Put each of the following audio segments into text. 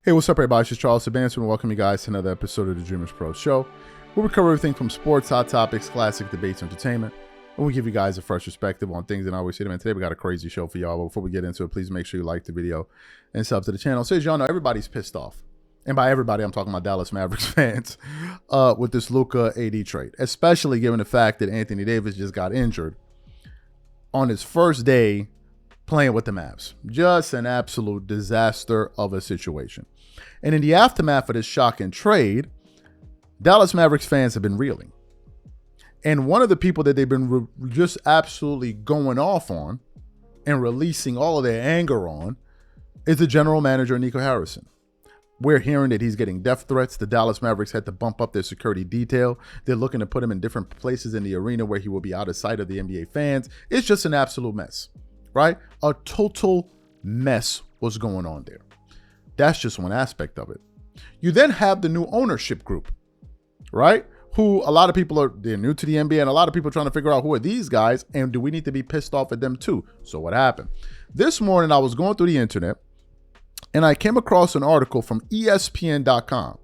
Hey, what's up, everybody? It's just Charles Sabanson, and welcome you guys to another episode of the Dreamers Pro Show, where we cover everything from sports, hot topics, classic debates, entertainment, and we give you guys a fresh perspective on things. And I always say, man, today we got a crazy show for y'all. But before we get into it, please make sure you like the video and sub to the channel. So as y'all know, everybody's pissed off. And by everybody, I'm talking about Dallas Mavericks fans with this Luka AD trade, especially given the fact that Anthony Davis just got injured on his first day playing with the Mavs. Just an absolute disaster of a situation. And in the aftermath of this shocking trade, Dallas Mavericks fans have been reeling. And one of the people that they've been just absolutely going off on and releasing all of their anger on is the general manager, Nico Harrison. We're hearing that he's getting death threats. The Dallas Mavericks had to bump up their security detail. They're looking to put him in different places in the arena where he will be out of sight of the NBA fans. It's just an absolute mess. Right? A total mess was going on there. That's just one aspect of it. You then have the new ownership group, right? Who a lot of people they're new to the NBA, and a lot of people are trying to figure out who are these guys and do we need to be pissed off at them too? So what happened? This morning I was going through the internet and I came across an article from ESPN.com,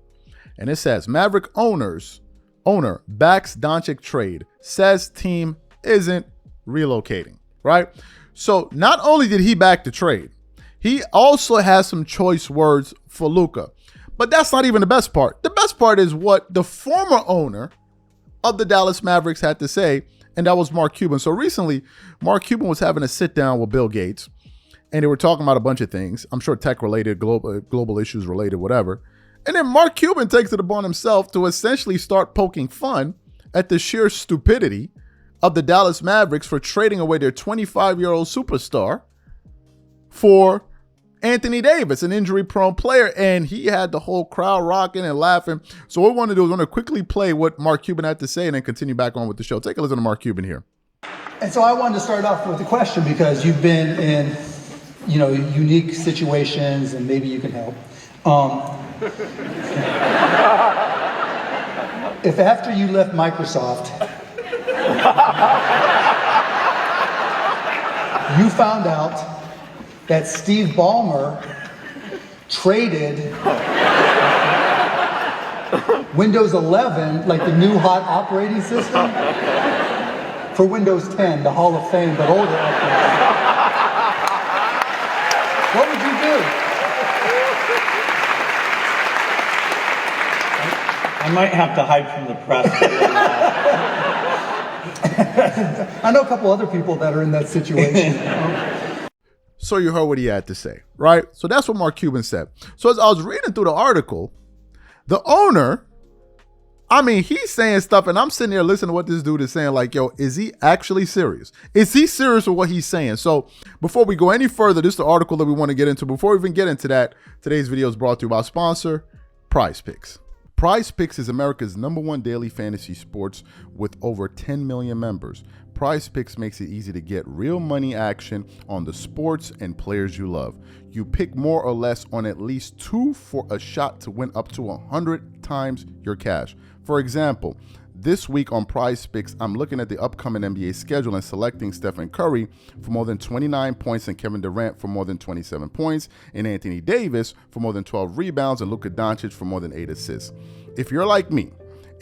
and it says Maverick owner backs Doncic trade, says team isn't relocating, right? So not only did he back the trade, he also has some choice words for Luka. But that's not even the best part. The best part is what the former owner of the Dallas Mavericks had to say, and that was Mark Cuban. So recently, Mark Cuban was having a sit down with Bill Gates, and they were talking about a bunch of things. I'm sure tech-related, global issues related, whatever. And then Mark Cuban takes it upon himself to essentially start poking fun at the sheer stupidity of the Dallas Mavericks for trading away their 25-year-old superstar for Anthony Davis, an injury-prone player, and he had the whole crowd rocking and laughing. So what we want to do is quickly play what Mark Cuban had to say and then continue back on with the show. Take a listen to Mark Cuban here. And so I wanted to start off with a question because you've been in, unique situations and maybe you can help. If after you left Microsoft, you found out that Steve Ballmer traded Windows 11, like the new hot operating system, for Windows 10, the Hall of Fame, but older operating. What would you do? I might have to hide from the press. I know a couple other people that are in that situation. So you heard what he had to say, right? So that's what Mark Cuban said. So as I was reading through the article, the owner, he's saying stuff, and I'm sitting there listening to what this dude is saying, like, yo, is he actually serious? Is he serious with what he's saying? So before we go any further, this is the article that we want to get into. Before we even get into that, today's video is brought to you by our sponsor, Prize Picks. Prize Picks is America's #1 daily fantasy sports with over 10 million members. Prize Picks makes it easy to get real money action on the sports and players you love. You pick more or less on at least 2 for a shot to win up to 100 times your cash. For example, this week on Prize Picks, I'm looking at the upcoming NBA schedule and selecting Stephen Curry for more than 29 points and Kevin Durant for more than 27 points and Anthony Davis for more than 12 rebounds and Luka Doncic for more than 8 assists. If you're like me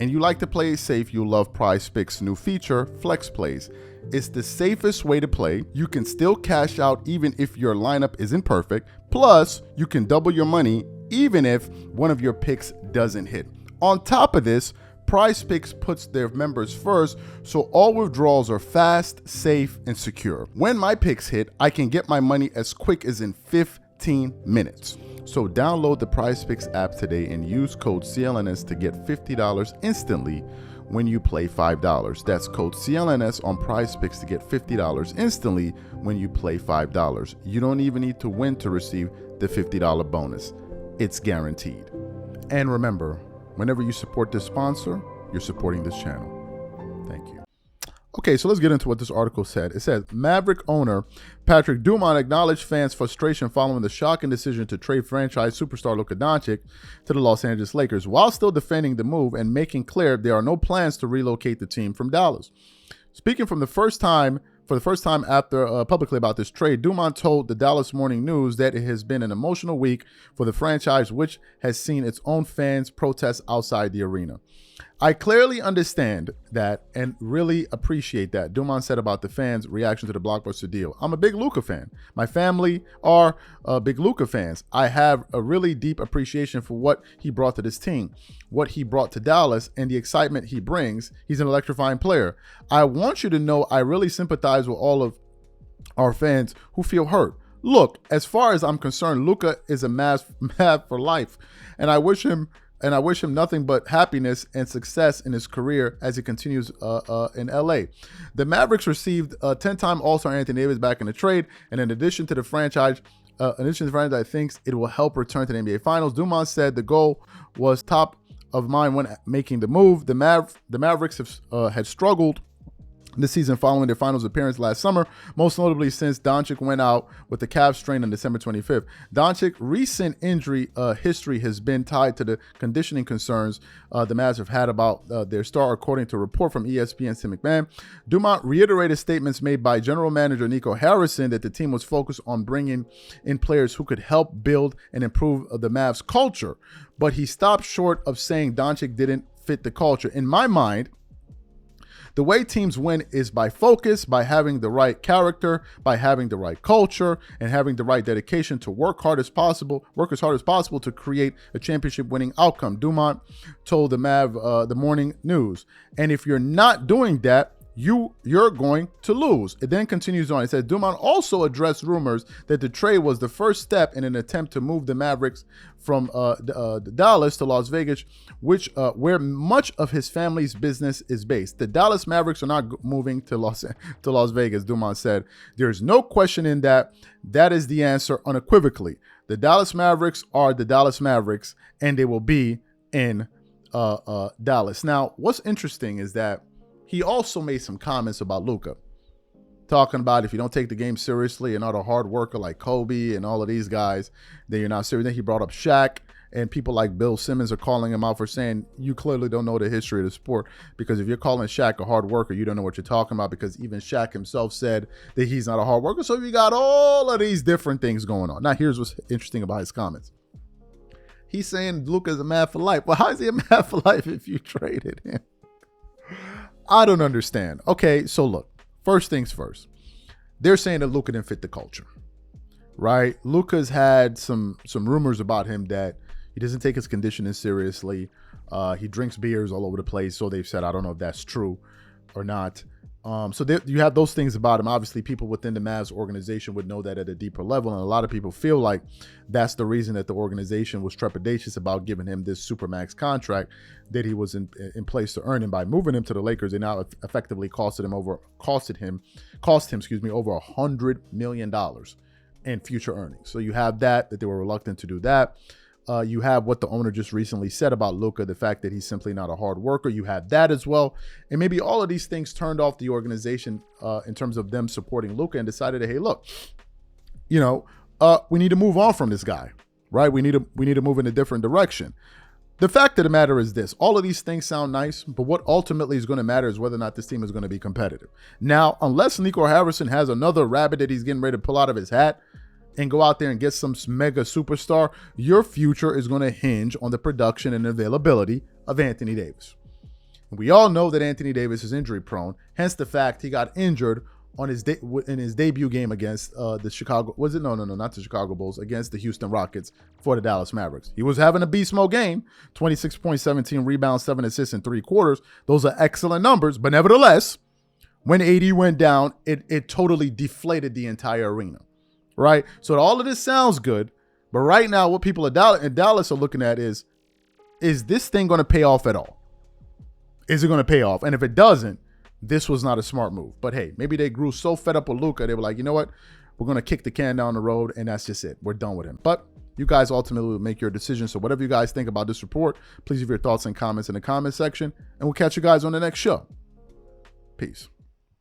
and you like to play it safe, you'll love Prize Picks' new feature, Flex Plays. It's the safest way to play. You can still cash out even if your lineup isn't perfect. Plus, you can double your money even if one of your picks doesn't hit. On top of this, Prize Picks puts their members first, so all withdrawals are fast, safe, and secure. When my picks hit, I can get my money as quick as in 15 minutes. So download the Prize Picks app today and use code CLNS to get $50 instantly when you play $5. That's code CLNS on Prize Picks to get $50 instantly when you play $5. You don't even need to win to receive the $50 bonus. It's guaranteed. And remember, whenever you support this sponsor, you're supporting this channel. Thank you. Okay, so let's get into what this article said. It says, Maverick owner Patrick Dumont acknowledged fans' frustration following the shocking decision to trade franchise superstar Luka Doncic to the Los Angeles Lakers, while still defending the move and making clear there are no plans to relocate the team from Dallas. Speaking from the first time For the first time after publicly about this trade, Dumont told the Dallas Morning News that it has been an emotional week for the franchise, which has seen its own fans protest outside the arena. I clearly understand that and really appreciate that, Dumont said about the fans' reaction to the blockbuster deal. I'm a big Luka fan. My family are big Luka fans. I have a really deep appreciation for what he brought to this team, what he brought to Dallas, and the excitement he brings. He's an electrifying player. I want you to know I really sympathize with all of our fans who feel hurt. Look, as far as I'm concerned, Luka is a Mav for life, and I wish him nothing but happiness and success in his career as he continues in LA. The Mavericks received 10-time All-Star Anthony Davis back in the trade, and in addition to the franchise, thinks it will help return to the NBA Finals. Dumont said the goal was top of mind when making the move. The Mavericks had struggled this season following their finals appearance last summer, most notably since Doncic went out with the calf strain on December 25th. Doncic's recent injury history has been tied to the conditioning concerns the Mavs have had about their star, according to a report from ESPN's Tim McMahon. Dumont reiterated statements made by general manager Nico Harrison that the team was focused on bringing in players who could help build and improve the Mavs culture, but he stopped short of saying Doncic didn't fit the culture. In my mind, the way teams win is by focus, by having the right character, by having the right culture, and having the right dedication to work as hard as possible to create a championship-winning outcome, Dumont told the Morning News. And if you're not doing that, you're going to lose. It then continues on. It says Dumont also addressed rumors that the trade was the first step in an attempt to move the Mavericks from Dallas to Las Vegas, where much of his family's business is based. The Dallas Mavericks are not moving to Las Vegas, Dumont said. There's no question in that. That is the answer unequivocally. The Dallas Mavericks are the Dallas Mavericks, and they will be in Dallas. Now, what's interesting is that he also made some comments about Luka, talking about if you don't take the game seriously and not a hard worker like Kobe and all of these guys, then you're not serious. Then he brought up Shaq, and people like Bill Simmons are calling him out for saying, you clearly don't know the history of the sport, because if you're calling Shaq a hard worker, you don't know what you're talking about, because even Shaq himself said that he's not a hard worker. So you got all of these different things going on. Now, here's what's interesting about his comments. He's saying Luka's a man for life. Well, how is he a man for life if you traded him? I don't understand. Okay, so look, first things first. They're saying that Luka didn't fit the culture, right? Luka's had some rumors about him that he doesn't take his conditioning seriously. He drinks beers all over the place, so they've said. I don't know if that's true or not. So you have those things about him. Obviously, people within the Mavs organization would know that at a deeper level, and a lot of people feel like that's the reason that the organization was trepidatious about giving him this supermax contract that he was in place to earn. And by moving him to the Lakers, they now effectively cost him over $100 million in future earnings. So you have that they were reluctant to do that. You have what the owner just recently said about Luka, the fact that he's simply not a hard worker. You have that as well. And maybe all of these things turned off the organization in terms of them supporting Luka, and decided that, hey, look, we need to move on from this guy, right? We need to move in a different direction. The fact of the matter is this: all of these things sound nice, but what ultimately is going to matter is whether or not this team is going to be competitive. Now, unless Nico Harrison has another rabbit that he's getting ready to pull out of his hat and go out there and get some mega superstar, your future is going to hinge on the production and availability of Anthony Davis. And we all know that Anthony Davis is injury prone, hence the fact he got injured on his in his debut game against the Chicago, was it? No, not the Chicago Bulls, against the Houston Rockets for the Dallas Mavericks. He was having a beast mode game, 26 points, 17 rebounds, 7 assists in 3 quarters. Those are excellent numbers, but nevertheless, when AD went down, it totally deflated the entire arena, right? So all of this sounds good, but right now what people in Dallas are looking at is this thing going to pay off at all? Is it going to pay off? And if it doesn't, this was not a smart move. But hey, maybe they grew so fed up with Luka, they were like, you know what? We're going to kick the can down the road, and that's just it. We're done with him. But you guys ultimately will make your decision. So whatever you guys think about this report, please leave your thoughts and comments in the comment section, and we'll catch you guys on the next show. Peace.